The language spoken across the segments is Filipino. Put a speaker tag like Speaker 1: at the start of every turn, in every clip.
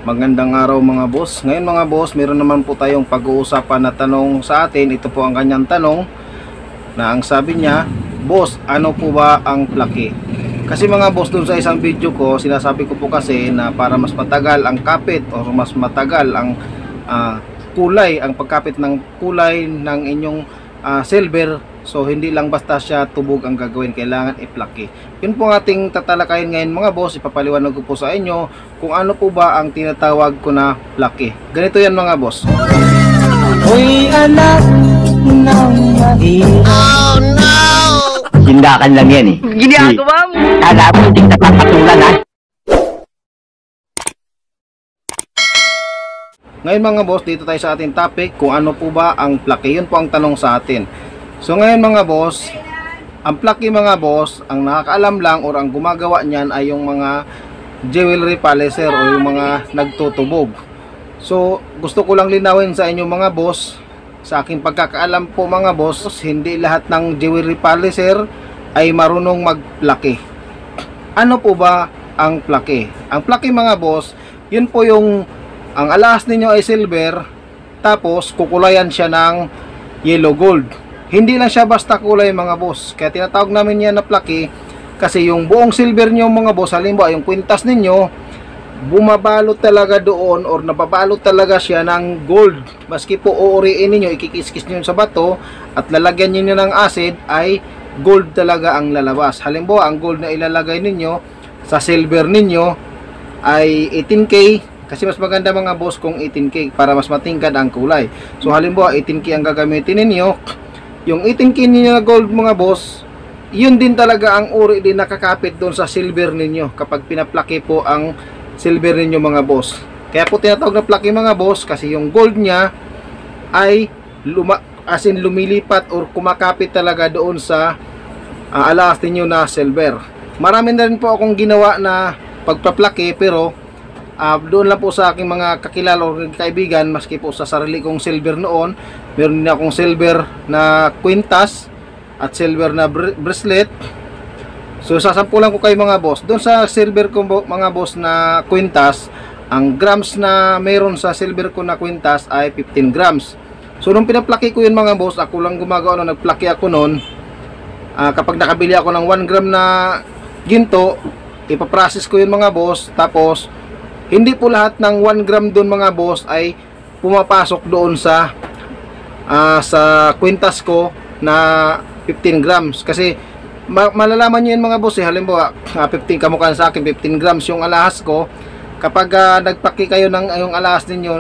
Speaker 1: Magandang araw mga boss. Ngayon mga boss, meron naman po tayong pag-uusapan na tanong sa atin. Ito po ang kanyang tanong na ang sabi niya, boss, ano po ba ang plaki? Kasi mga boss, dun sa isang video ko, sinasabi ko po kasi na para mas matagal ang kapit o mas matagal ang kulay, ang pagkapit ng kulay ng inyong silver. So hindi lang basta siya tubog ang gagawin, kailangan i-plaki. Yun po ang ating tatalakayin ngayon mga boss. Ipapaliwanag ko po sa inyo kung ano po ba ang tinatawag ko na plaki. Ganito yan mga boss.
Speaker 2: Uy anak ng mahirap.
Speaker 3: Oh no!
Speaker 4: Tindakan lang yan eh.
Speaker 3: Ginagawa mo!
Speaker 4: Kala mo hindi napapatulan ha?
Speaker 1: Ngayon mga boss, dito tayo sa ating topic, kung ano po ba ang plaki. Yun po ang tanong sa atin. So ngayon mga boss, ang plaki mga boss, ang nakakaalam lang or ang gumagawa niyan ay yung mga jewelry polisher o yung mga nagtutubog. So gusto ko lang linawin sa inyo mga boss, sa aking pagkakaalam po mga boss, hindi lahat ng jewelry polisher ay marunong magplaki. Ano po ba ang plaki? Ang plaki mga boss, yun po yung ang alahas ninyo ay silver, tapos kukulayan siya ng yellow gold. Hindi lang siya basta kulay mga boss. Kaya tinatawag namin yan na plaki kasi yung buong silver nyo mga boss, halimbawa yung kwintas ninyo, bumabalot talaga doon or nababalot talaga siya ng gold. Maski po uuriin ninyo, ikikiskis nyo sa bato at lalagyan nyo ng acid, ay gold talaga ang lalabas. Halimbawa ang gold na ilalagay ninyo sa silver ninyo ay 18K, kasi mas maganda mga boss kung 18K para mas matingkad ang kulay. So halimbawa 18K ang gagamitin ninyo, yung 18K ninyo na gold mga boss, yun din talaga ang uri din nakakapit doon sa silver ninyo kapag pinaplaki po ang silver ninyo mga boss. Kaya po tinatawag na plaki mga boss kasi yung gold niya ay lumilipat or kumakapit talaga doon sa alahas ninyo na silver. Marami na rin po akong ginawa na pagpaplaki, pero doon lang po sa aking mga kakilala o kaibigan, maski po sa sarili kong silver noon. Meron din akong silver na kwintas at silver na bracelet. So sasampulan ko kayo mga boss. Doon sa silver ko mga boss na kwintas, ang grams na meron sa silver ko na kwintas ay 15 grams. So nung pinaplaki ko yun mga boss, ako lang gumagawa nung nagplaki ako noon. Kapag nakabili ako ng 1 gram na ginto, ipaprocess ko yun mga boss. Tapos hindi po lahat ng 1 gram doon mga boss ay pumapasok doon sa kwintas ko na 15 grams. Kasi malalaman nyo yun mga boss halimbawa 15 kamukha sa akin, 15 grams yung alahas ko. Kapag nagpaki kayo ng yung alahas ninyo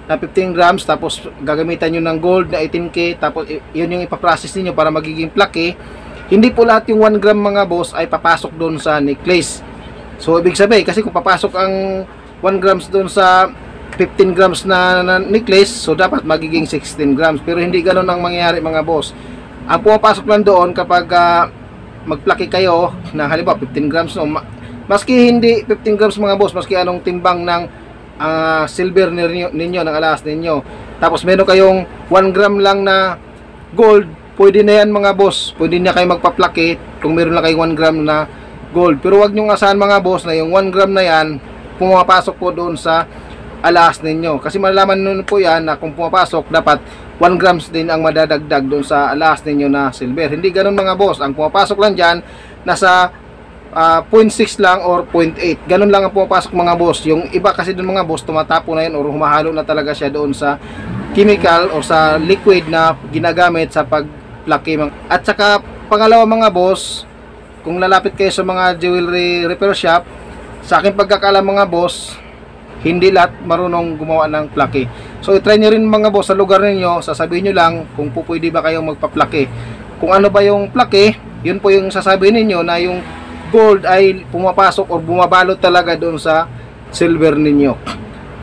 Speaker 1: na 15 grams, tapos gagamitan nyo ng gold na 18K, tapos yun yung ipaprocess ninyo para magiging plaki, hindi po lahat yung 1 gram mga boss ay papasok doon sa necklace. So ibig sabihin, kasi kung papasok ang 1 grams doon sa 15 grams na necklace, so dapat magiging 16 grams. Pero hindi ganoon ang mangyayari mga boss. Ang pumapasok lang doon kapag magplaki kayo na halimbawa 15 grams, no, maski hindi 15 grams mga boss, maski anong timbang ng silver ninyo, ng alahas ninyo, tapos meron kayong 1 gram lang na gold, pwede na yan mga boss. Pwede na kayo magpaplaki kung meron lang kayong 1 gram na gold. Pero wag nyo asahan mga boss na yung 1 gram na yan pumapasok po doon sa alahas ninyo, kasi malalaman nyo po yan na kung pumapasok, dapat 1 grams din ang madadagdag doon sa alahas ninyo na silver. Hindi ganoon mga boss. Ang pumapasok lang dyan nasa 0.6 lang or 0.8, ganun lang ang pumapasok mga boss. Yung iba kasi doon mga boss, tumatapo na yun or humahalo na talaga siya doon sa chemical or sa liquid na ginagamit sa pagplaki. At saka pangalawa mga boss, kung lalapit kayo sa mga jewelry repair shop, sa aking pagkakaalam mga boss, hindi lahat marunong gumawa ng plaki. So i-try nyo rin mga boss sa lugar ninyo, sasabihin nyo lang kung pwede ba kayong magpa-plaki. Kung ano ba yung plaki, yun po yung sasabihin ninyo na yung gold ay pumapasok o bumabalot talaga doon sa silver ninyo.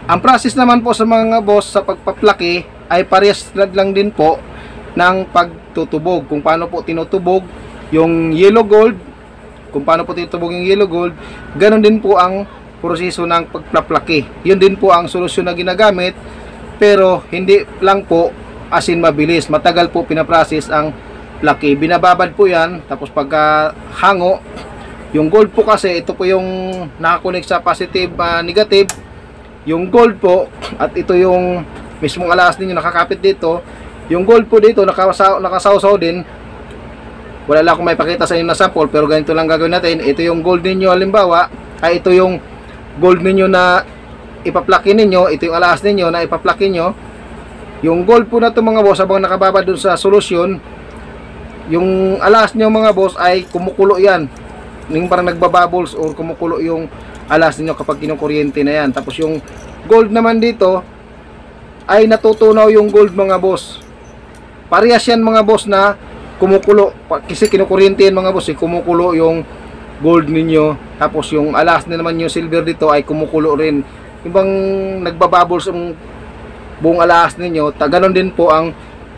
Speaker 1: Ang process naman po sa mga boss sa pagpa-plaki ay parehas lang din po ng pagtutubog. Kung paano po tinutubog yung yellow gold, kung paano po tinutubog yung yellow gold, ganun din po ang proseso ng pagpaplaki. Yun din po ang solusyon na ginagamit, pero hindi lang po asin mabilis. Matagal po pinaprocess ang plaki. Binababad po yan, tapos pagka hango, yung gold po kasi ito po yung nakakonect sa positive, negative. Yung gold po, at ito yung mismong alahas ninyo nakakapit dito. Yung gold po dito, nakasawsaw din. Wala lang akong may pakita sa inyo na sample, pero ganito lang gagawin natin. Ito yung gold ninyo, halimbawa, ay ito yung gold ninyo na ipaplakin ninyo. Ito yung alahas ninyo na ipaplakin nyo. Yung gold po na ito mga boss, habang nakababa dun sa solusyon, yung alahas nyo mga boss ay kumukulo yan. Yung parang nagbabubbles or kumukulo yung alahas ninyo kapag kinukuryente na yan. Tapos yung gold naman dito ay natutunaw yung gold mga boss. Parehas yan mga boss na kumukulo. Kasi kinukuryente yan mga boss, kumukulo yung gold ninyo. Tapos yung alahas na naman yung silver dito ay kumukulo rin. Yung bang nagbabubbles ang buong alahas ninyo, ganon din po ang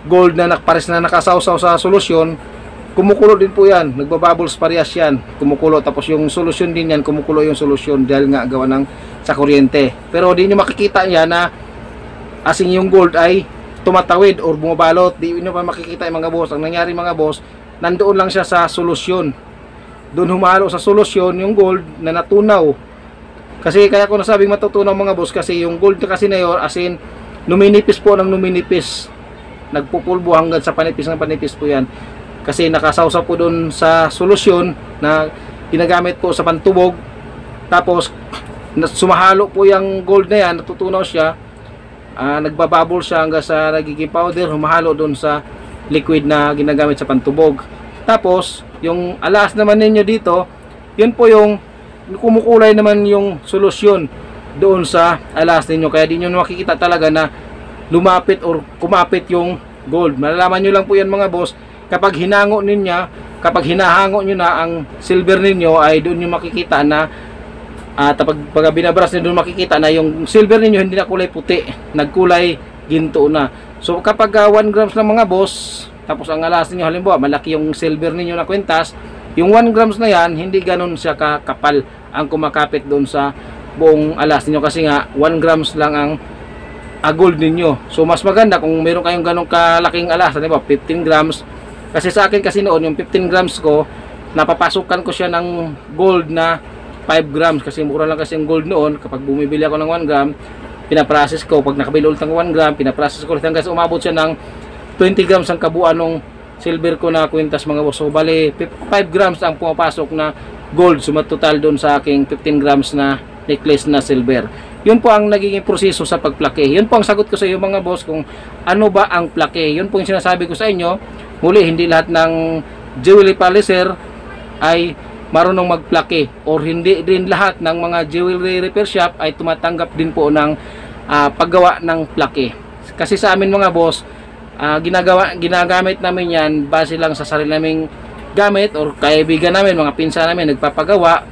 Speaker 1: gold na pares na nakasawsaw sa solusyon. Kumukulo din po yan, nagbabubbles parehas yan, kumukulo. Tapos yung solusyon din yan, kumukulo yung solusyon dahil nga gawa ng sa kuryente. Pero di nyo makikita yan na asing yung gold ay tumatawid or bumabalot. Di nyo pa makikita yung mga boss. Ang nangyari mga boss, nandoon lang siya sa solusyon. Doon humalo sa solusyon yung gold na natunaw. Kasi kaya ko nasabing matutunaw mga boss, kasi yung gold na kasi na yun, asin numinipis po ng numinipis, nagpupulbo hanggang sa panipis ng panipis po yan. Kasi nakasawsaw po doon sa solusyon na ginagamit po sa pantubog. Tapos sumahalo po yung gold na yan, natutunaw siya, nagbabubble siya hanggang sa nagiging powder, humahalo doon sa liquid na ginagamit sa pantubog. Tapos yung alahas naman ninyo dito, yun po yung kumukulay naman yung solusyon doon sa alahas ninyo. Kaya di nyo makikita talaga na lumapit or kumapit yung gold. Malalaman nyo lang po yan mga boss kapag hinango ninyo, kapag hinahango nyo na ang silver ninyo, ay doon nyo makikita na pag binabras nyo, doon makikita na yung silver ninyo hindi na kulay puti, nagkulay ginto na. So kapag 1 grams lang mga boss, tapos ang alahas ninyo halimbawa malaki yung silver ninyo na kwintas, yung 1 grams na yan hindi ganun siya kakapal ang kumakapit doon sa buong alahas ninyo, kasi nga 1 grams lang ang gold ninyo. So mas maganda kung meron kayong ganong kalaking alahas, halimbawa 15 grams. Kasi sa akin kasi noon yung 15 grams ko, napapasukan ko siya ng gold na 5 grams, kasi mura lang kasi yung gold noon. Kapag bumibili ako ng 1 gram, pinaprocess ko. Pag nakabili ulit ng 1 gram, pinaprocess ko ulit hanggang sa umabot siya ng 20 grams ang kabuuan ng silver ko na kwintas mga boss. So bali 5 grams ang pumapasok na gold, sumatotal doon sa aking 15 grams na necklace na silver. Yun po ang nagiging proseso sa pagplake. Yun po ang sagot ko sa iyo mga boss kung ano ba ang plake. Yun po yung sinasabi ko sa inyo. Muli, hindi lahat ng jewelry polisher ay marunong magplake, or hindi din lahat ng mga jewelry repair shop ay tumatanggap din po ng paggawa ng plake. Kasi sa amin mga boss, ginagamit namin yan base lang sa sarili naming gamit or kaibigan namin, mga pinsan namin nagpapagawa.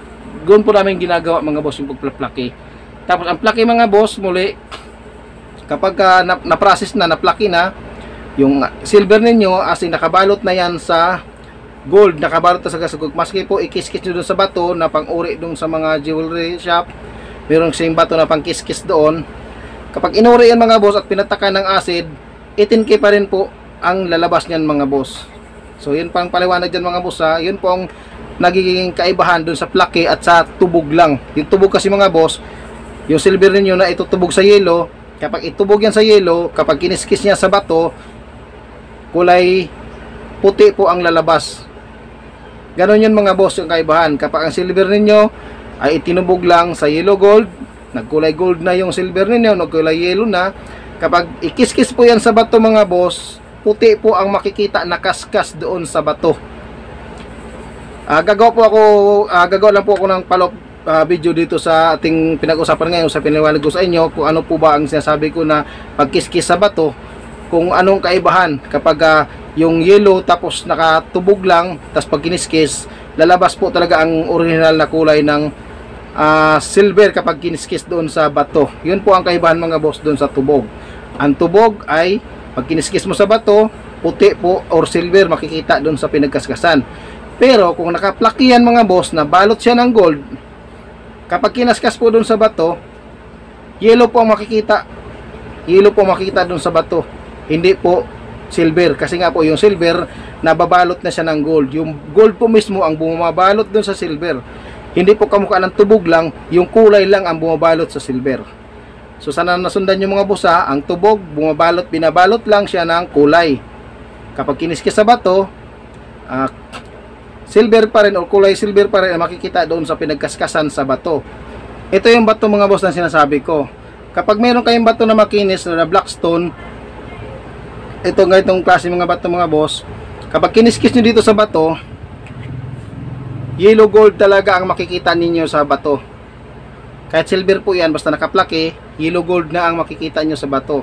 Speaker 1: Doon po namin ginagawa mga boss yung pagplake. Tapos ang plake mga boss, muli kapag na-process na, na-plake na yung silver ninyo, as in nakabalot na yan sa gold, nakabalot na sa gasugog. Maski po ikis-kis nyo doon sa bato na pang-uri doon sa mga jewelry shop, mayroong same bato na pang-kis-kis doon. Kapag inuri yan mga boss at pinatakan ng acid, 18K pa rin po ang lalabas niyan mga boss. So yun pang paliwanag dyan mga boss ha. Yun po ang nagiging kaibahan doon sa plake at sa tubog lang. Yung tubog kasi mga boss, yung silver ninyo na itutubog sa yelo, kapag itubog yan sa yelo, kapag kiniskis niya sa bato, kulay puti po ang lalabas. Ganon yun mga boss yung kaibahan. Kapag ang silver ninyo ay itinubog lang sa yellow gold, nagkulay gold na yung silver ninyo, nagkulay yellow na. Kapag ikiskis po yan sa bato mga boss, puti po ang makikita na kaskas doon sa bato. Gagawa lang po ako ng follow-up video dito sa ating pinag-usapan ngayon, sa pinaliwanag ko sa inyo kung ano po ba ang sinasabi ko na pagkiskis sa bato, kung anong kaibahan kapag yung yellow tapos nakatubog lang, tapos pag kiniskis, lalabas po talaga ang original na kulay ng silver kapag kiniskis doon sa bato. Yun po ang kaibahan mga boss doon sa tubog. Ang tubog ay pag kiniskis mo sa bato, puti po or silver makikita doon sa pinagkaskasan. Pero kung nakaplaki yan mga boss na balot siya ng gold, kapag kinaskas po doon sa bato, yellow po ang makikita. Yellow po makikita doon sa bato, hindi po silver. Kasi nga po yung silver nababalot na siya ng gold. Yung gold po mismo ang bumabalot doon sa silver. Hindi po kamukha ng tubog lang, yung kulay lang ang bumabalot sa silver. So sana nasundan yung mga boss ha, ang tubog, bumabalot, binabalot lang siya ng kulay. Kapag kiniskis sa bato, silver pa rin o kulay silver pa rin ang makikita doon sa pinagkaskasan sa bato. Ito yung bato mga boss na sinasabi ko. Kapag meron kayong bato na makinis na black stone, ito nga itong klase mga bato mga boss, kapag kiniskis nyo dito sa bato, yellow gold talaga ang makikita ninyo sa bato. Kahit silver po yan, basta nakaplake, yellow gold na ang makikita nyo sa bato.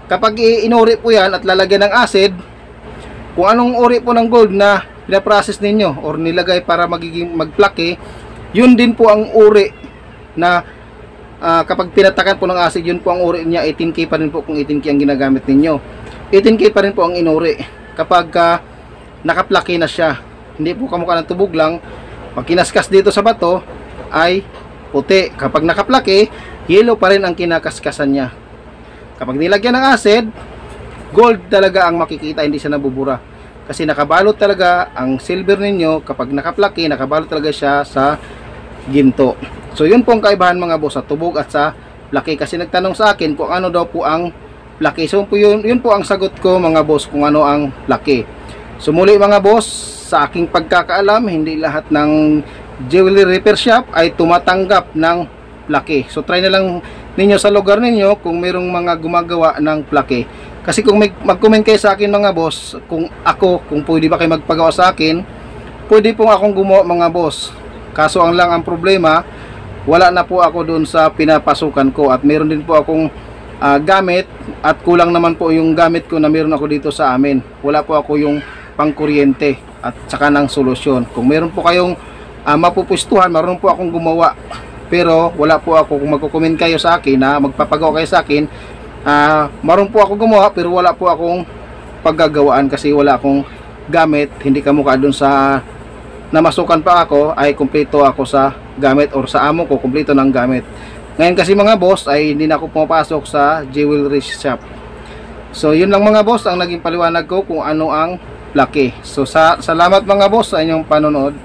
Speaker 1: Kapag inuri po yan at lalagyan ng acid, kung anong uri po ng gold na pinaprocess ninyo or nilagay para magplake, yun din po ang uri na kapag pinatakan po ng acid, yun po ang uri niya. 18K pa rin po kung 18K ang ginagamit ninyo. 18K pa rin po ang inuri kapag nakaplake na siya. Hindi po kamukha ng tubog lang. Pag kinaskas dito sa bato ay puti. Kapag nakaplake, yellow pa rin ang kinakaskasan niya. Kapag nilagyan ng acid, gold talaga ang makikita, hindi siya nabubura. Kasi nakabalot talaga ang silver ninyo. Kapag nakaplake, nakabalot talaga siya sa ginto. So yun po ang kaibahan mga boss sa tubog at sa plake. Kasi nagtanong sa akin kung ano daw po ang plake. So yun po ang sagot ko mga boss kung ano ang plake. So muli mga boss, sa aking pagkakaalam, hindi lahat ng jewelry repair shop ay tumatanggap ng plake. So try na lang ninyo sa lugar ninyo kung mayroong mga gumagawa ng plake. Kasi kung mag-comment kayo sa akin mga boss, kung pwede ba kayo magpagawa sa akin, pwede pong akong gumawa mga boss. Kaso ang problema, wala na po ako doon sa pinapasukan ko at meron din po akong gamit at kulang naman po yung gamit ko na meron ako dito sa amin. Wala po ako yung pangkuryente at saka ng solusyon. Kung meron po kayong mapupustuhan, marunong po akong gumawa, pero wala po ako. Kung magko-comment kayo sa akin na magpapagawa kayo sa akin, marunong po ako gumawa pero wala po akong paggagawaan kasi wala akong gamit. Hindi kamukha dun sa namasukan pa ako ay kumpleto ako sa gamit or sa amo ko kumpleto ng gamit. Ngayon kasi mga boss ay hindi na ako pumapasok sa jewelry shop. So yun lang mga boss ang naging paliwanag ko kung ano ang plake. So salamat mga boss sa inyong panonood.